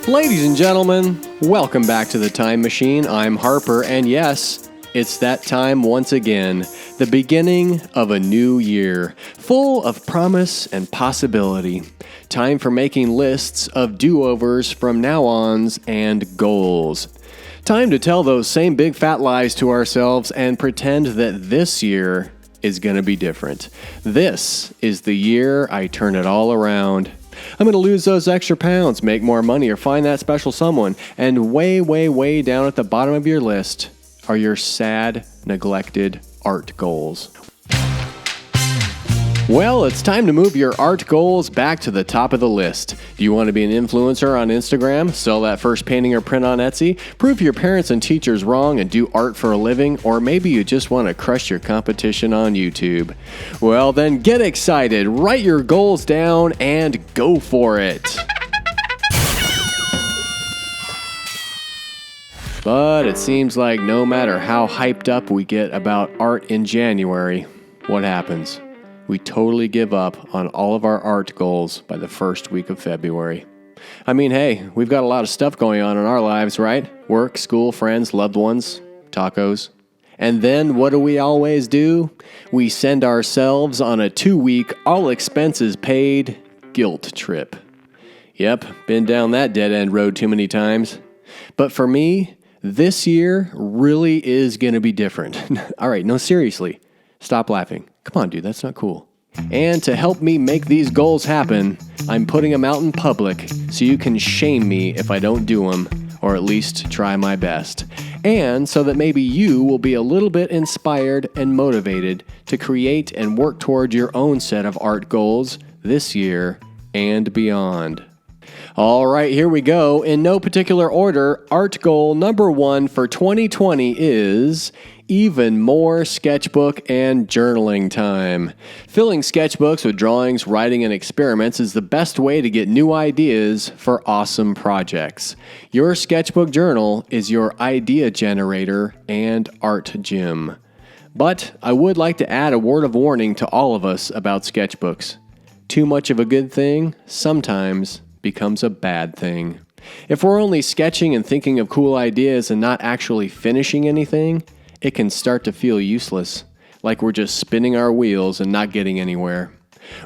Ladies and gentlemen, welcome back to the Time Machine. I'm Harper, and yes, it's that time once again, the beginning of a new year, full of promise and possibility. Time for making lists of do-overs from now-ons and goals. Time to tell those same big fat lies to ourselves and pretend that this year is going to be different. This is the year I turn it all around. I'm going to lose those extra pounds, make more money, or find that special someone. And way down at the bottom of your list are your sad, neglected art goals. Well, it's time to move your art goals back to the top of the list. Do you want to be an influencer on Instagram, sell that first painting or print on Etsy, prove your parents and teachers wrong and do art for a living, or maybe you just want to crush your competition on YouTube? Well, then get excited, write your goals down, and go for it. But it seems like no matter how hyped up we get about art in January, what happens? We totally give up on all of our art goals by the first week of February. I mean, hey, we've got a lot of stuff going on in our lives, right? Work, school, friends, loved ones, tacos. And then what do we always do? We send ourselves on a 2-week, all expenses paid guilt trip. Yep, been down that dead-end road too many times. But for me, this year really is going to be different. All right, no, seriously. Stop laughing. Come on, dude, that's not cool. And to help me make these goals happen, I'm putting them out in public so you can shame me if I don't do them, or at least try my best. And so that maybe you will be a little bit inspired and motivated to create and work toward your own set of art goals this year and beyond. All right, here we go. In no particular order, art goal number 1 for 2020 is even more sketchbook and journaling time. Filling sketchbooks with drawings, writing, and experiments is the best way to get new ideas for awesome projects. Your sketchbook journal is your idea generator and art gym. But I would like to add a word of warning to all of us about sketchbooks. Too much of a good thing sometimes becomes a bad thing. If we're only sketching and thinking of cool ideas and not actually finishing anything, it can start to feel useless, like we're just spinning our wheels and not getting anywhere.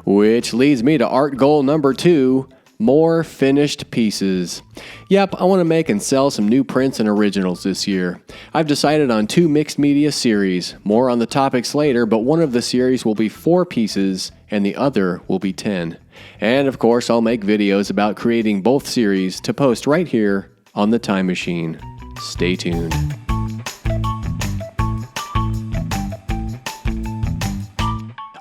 Which leads me to art goal number 2, more finished pieces. Yep, I want to make and sell some new prints and originals this year. I've decided on 2 mixed media series, more on the topics later, but one of the series will be 4 pieces and the other will be 10. And of course, I'll make videos about creating both series to post right here on the Time Machine. Stay tuned.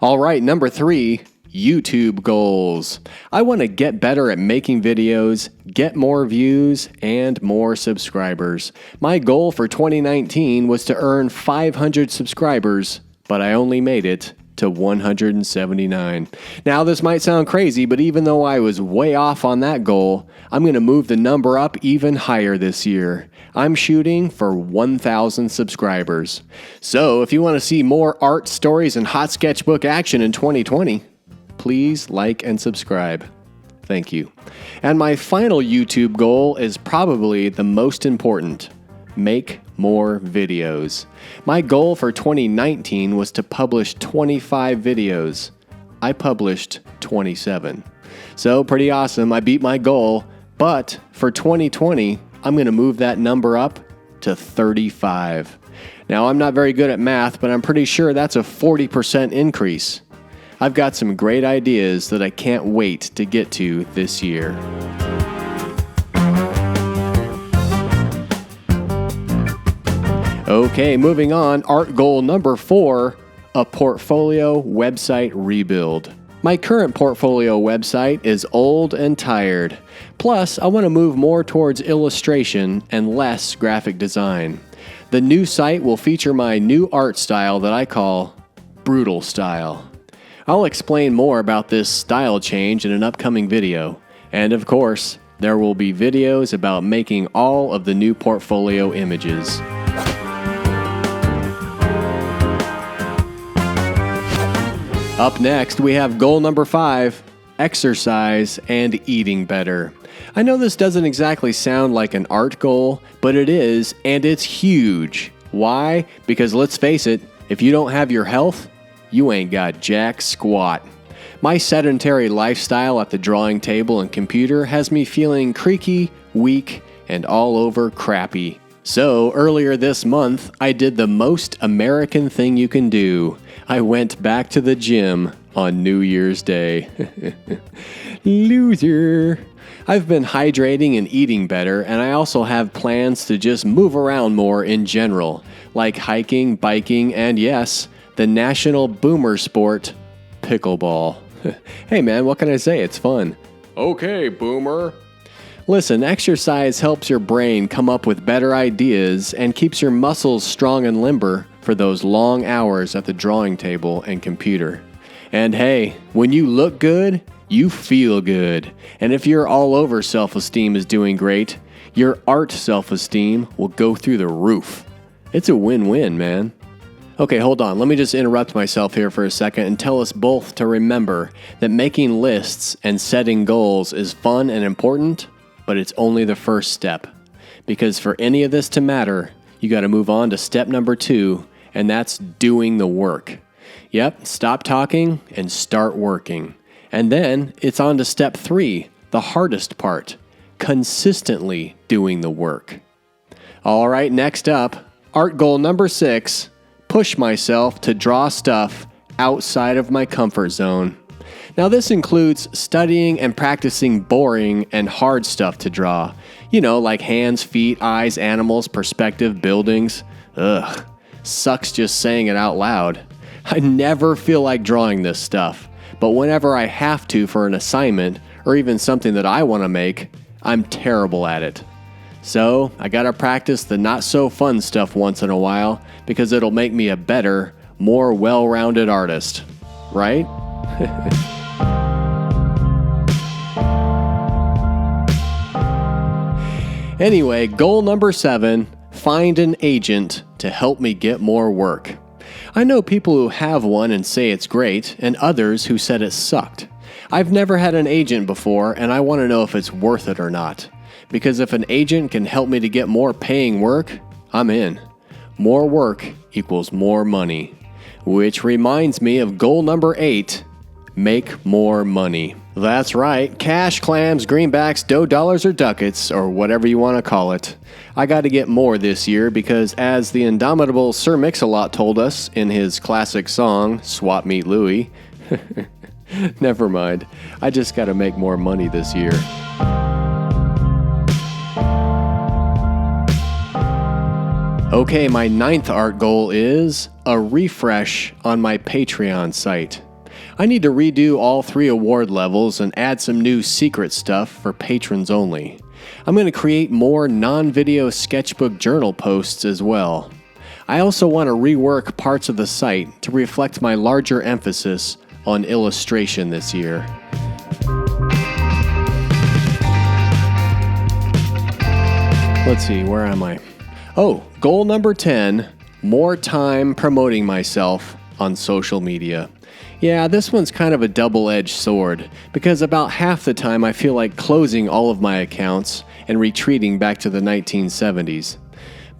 All right, number 3, YouTube goals. I want to get better at making videos, get more views, and more subscribers. My goal for 2019 was to earn 500 subscribers, but I only made it to 179. Now, this might sound crazy, but even though I was way off on that goal, I'm going to move the number up even higher this year. I'm shooting for 1,000 subscribers. So if you want to see more art, stories, and hot sketchbook action in 2020, please like and subscribe. Thank you. And my final YouTube goal is probably the most important. Make more videos. My goal for 2019 was to publish 25 videos. I published 27. So pretty awesome. I beat my goal. But for 2020, I'm going to move that number up to 35. Now, I'm not very good at math, but I'm pretty sure that's a 40% increase. I've got some great ideas that I can't wait to get to this year. Okay, moving on. Art goal number 4, a portfolio website rebuild. My current portfolio website is old and tired. Plus, I want to move more towards illustration and less graphic design. The new site will feature my new art style that I call brutal style. I'll explain more about this style change in an upcoming video. And of course, there will be videos about making all of the new portfolio images. Up next, we have goal number 5, exercise, and eating better. I know this doesn't exactly sound like an art goal, but it is, and it's huge. Why? Because let's face it, if you don't have your health, you ain't got jack squat. My sedentary lifestyle at the drawing table and computer has me feeling creaky, weak, and all over crappy. So earlier this month, I did the most American thing you can do. I went back to the gym on New Year's Day. Loser. I've been hydrating and eating better, and I also have plans to just move around more in general, like hiking, biking, and yes, the national boomer sport, pickleball. Hey man, what can I say? It's fun. Okay, boomer. Listen, exercise helps your brain come up with better ideas and keeps your muscles strong and limber for those long hours at the drawing table and computer. And hey, when you look good, you feel good. And if your all over self-esteem is doing great, your art self-esteem will go through the roof. It's a win-win, man. Okay, hold on. Let me just interrupt myself here for a second and tell us both to remember that making lists and setting goals is fun and important, but it's only the first step. Because for any of this to matter, you got to move on to step number 2, and that's doing the work. Yep, stop talking and start working. And then it's on to step 3, the hardest part, consistently doing the work. All right, next up, art goal number 6, push myself to draw stuff outside of my comfort zone. Now this includes studying and practicing boring and hard stuff to draw. You know, like hands, feet, eyes, animals, perspective, buildings. Ugh, sucks just saying it out loud. I never feel like drawing this stuff, but whenever I have to for an assignment or even something that I want to make, I'm terrible at it. So I gotta practice the not so fun stuff once in a while because it'll make me a better, more well-rounded artist. Right? Anyway, goal number 7, find an agent to help me get more work. I know people who have one and say it's great, and others who said it sucked. I've never had an agent before, and I want to know if it's worth it or not. Because if an agent can help me to get more paying work, I'm in. More work equals more money. Which reminds me of goal number 8, make more money. That's right, cash, clams, greenbacks, dough dollars, or ducats, or whatever you want to call it. I got to get more this year because as the indomitable Sir Mix-a-Lot told us in his classic song, Swap Meet Louie, never mind, I just got to make more money this year. Okay, my 9th art goal is a refresh on my Patreon site. I need to redo all 3 award levels and add some new secret stuff for patrons only. I'm going to create more non-video sketchbook journal posts as well. I also want to rework parts of the site to reflect my larger emphasis on illustration this year. Let's see, where am I? Oh, goal number 10, more time promoting myself on social media. Yeah, this one's kind of a double-edged sword, because about half the time I feel like closing all of my accounts and retreating back to the 1970s.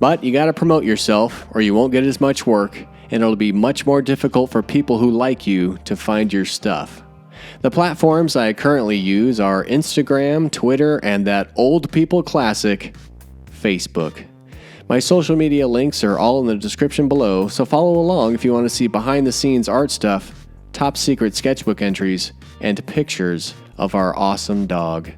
But you gotta promote yourself, or you won't get as much work, and it'll be much more difficult for people who like you to find your stuff. The platforms I currently use are Instagram, Twitter, and that old people classic, Facebook. My social media links are all in the description below, so follow along if you want to see behind-the-scenes art stuff, top secret sketchbook entries, and pictures of our awesome dog.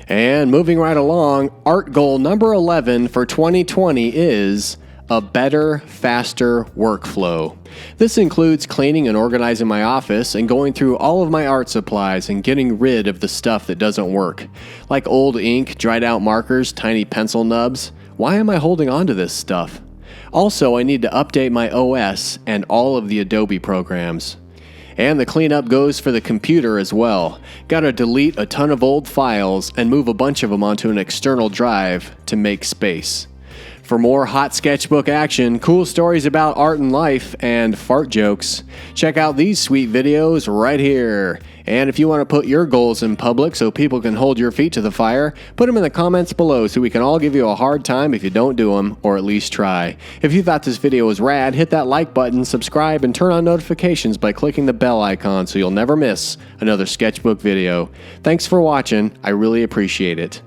And moving right along, art goal number 11 for 2020 is a better, faster workflow. This includes cleaning and organizing my office and going through all of my art supplies and getting rid of the stuff that doesn't work, like old ink, dried out markers, tiny pencil nubs. Why am I holding on to this stuff? Also, I need to update my OS and all of the Adobe programs. And the cleanup goes for the computer as well. Gotta delete a ton of old files and move a bunch of them onto an external drive to make space. For more hot sketchbook action, cool stories about art and life, and fart jokes, check out these sweet videos right here. And if you want to put your goals in public so people can hold your feet to the fire, put them in the comments below so we can all give you a hard time if you don't do them, or at least try. If you thought this video was rad, hit that like button, subscribe, and turn on notifications by clicking the bell icon so you'll never miss another Sketchbook video. Thanks for watching. I really appreciate it.